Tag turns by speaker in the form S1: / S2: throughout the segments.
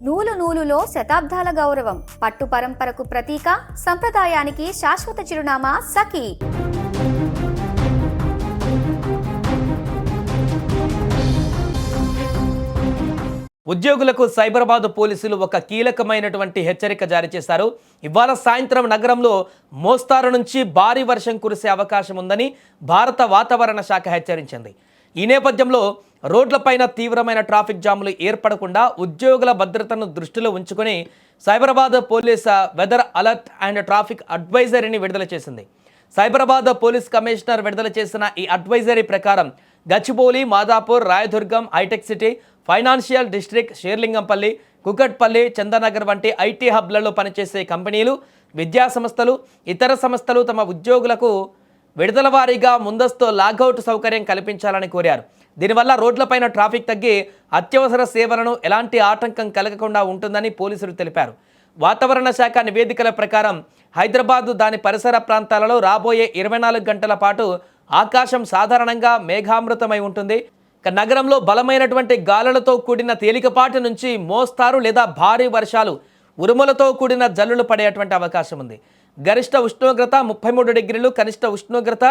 S1: నూలు నూలులో శతాబ్దాల గౌరవం, పట్టు పరంపరకు ప్రతీక, సంప్రదాయానికి శాశ్వత చిరునామా సఖీ.
S2: ఉద్యోగులకు సైబరాబాద్ పోలీసులు ఒక కీలకమైనటువంటి హెచ్చరిక జారీ చేశారు. ఇవాళ సాయంత్రం నగరంలో మోస్తారు నుంచి భారీ వర్షం కురిసే అవకాశం ఉందని భారత వాతావరణ శాఖ హెచ్చరించింది. ఈ నేపథ్యంలో రోడ్లపైన తీవ్రమైన ట్రాఫిక్ జాములు ఏర్పడకుండా ఉద్యోగుల భద్రతను దృష్టిలో ఉంచుకొని Cyberabad police weather alert and traffic అడ్వైజరీని విడుదల చేసింది. సైబరాబాద్ పోలీస్ కమిషనర్ విడుదల చేసిన ఈ అడ్వైజరీ ప్రకారం గచ్చిబౌలి, మాదాపూర్, రాయదుర్గం, హైటెక్ City, financial district, Serilingampally, Kukatpally, Chandanagar వంటి ఐటీ హబ్లలో పనిచేసే కంపెనీలు, విద్యా సంస్థలు, ఇతర సంస్థలు తమ ఉద్యోగులకు విడుదల వారీగా ముందస్తు లాగౌట్ సౌకర్యం కల్పించాలని కోరారు. దీనివల్ల రోడ్లపైన ట్రాఫిక్ తగ్గి అత్యవసర సేవలను ఎలాంటి ఆటంకం కలగకుండా ఉంటుందని పోలీసులు తెలిపారు. వాతావరణ శాఖ నివేదికల ప్రకారం హైదరాబాద్ దాని పరిసర ప్రాంతాలలో రాబోయే 24 గంటల పాటు ఆకాశం సాధారణంగా మేఘామృతమై ఉంటుంది. నగరంలో బలమైనటువంటి గాలులతో కూడిన తేలికపాటి నుంచి మోస్తారు లేదా భారీ వర్షాలు, ఉరుములతో కూడిన జల్లులు పడేటువంటి అవకాశం ఉంది. గరిష్ట ఉష్ణోగ్రత 33 డిగ్రీలు, కనిష్ట ఉష్ణోగ్రత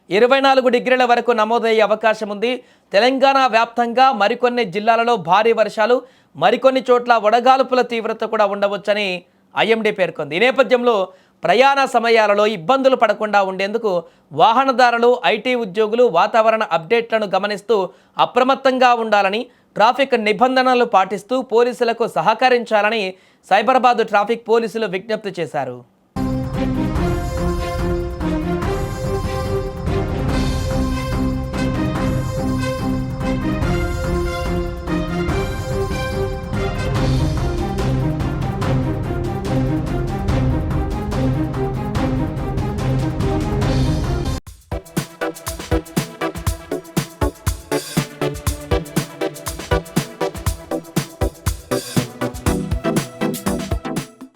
S2: 24 డిగ్రీల వరకు నమోదయ్యే అవకాశం ఉంది. తెలంగాణ వ్యాప్తంగా మరికొన్ని జిల్లాలలో భారీ వర్షాలు, మరికొన్ని చోట్ల వడగాల్పుల తీవ్రత కూడా ఉండవచ్చని ఐఎండీ పేర్కొంది. ఈ నేపథ్యంలో ప్రయాణ సమయాలలో ఇబ్బందులు పడకుండా ఉండేందుకు వాహనదారులు, ఐటీ ఉద్యోగులు వాతావరణ అప్డేట్లను గమనిస్తూ అప్రమత్తంగా ఉండాలని, ట్రాఫిక్ నిబంధనలు పాటిస్తూ పోలీసులకు సహకరించాలని సైబరాబాద్ ట్రాఫిక్ పోలీసులు విజ్ఞప్తి చేశారు.